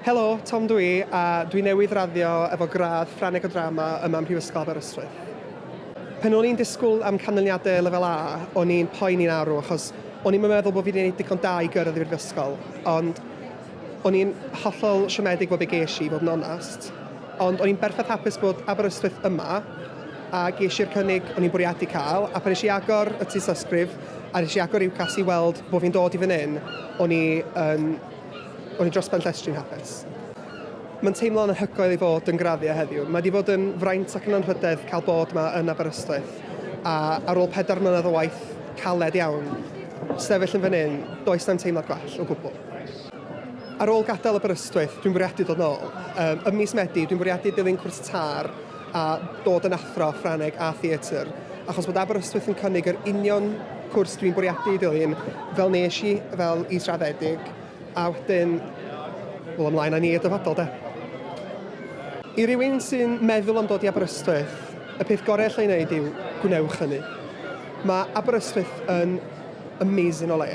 Helo, Tom dwi, a dwi newydd raddio efo gradd Ffrangeg o Drama yma ym Mhrifysgol Aberystwyth. Pen o'n i'n disgwyl am canlyniadau lefel A, o'n i'n poeni'n arw, achos o'n i'n meddwl bod fi wedi gwneud digon da i gyrraedd i'r brifysgol, ond o'n i'n hollol siomedig bod be ges i, fod yn onest, ond o'n i'n berffaith hapus bod Aberystwyth yma, a ges i'r cynnig o'n i'n bwriadu cael, a pan nes i agor y tystysgrif, a nes i agor i'w cas i weld bod fi'n dod i fan hyn, o'n i dros ben llestri'n hapus. Mae'n teimlo'n anhygoel i fod yn graddio heddiw. Mae wedi bod yn fraint ac yn anrhydedd cael bod yma yn Aberystwyth, a ar ôl 4 mlynedd o waith caled iawn, sefyll yn fan hyn, does na'n teimlad gwell o gwbl. Ar ôl gadael Aberystwyth, dwi'n bwriadu dod nôl. Ym mis Medi, dwi'n bwriadu dilyn cwrs TAR a dod yn athro Ffrangeg a theatr, achos bod Aberystwyth yn cynnig yr union cwrs dwi'n bwriadu dilyn fel nes i, fel israddedig, a wedyn, wel ymlaen â ni y dyfodol, de. I rywun sy'n meddwl am dod i Aberystwyth, y peth gorau allai wneud yw gwnewch hynny. Mae Aberystwyth yn amazing o le.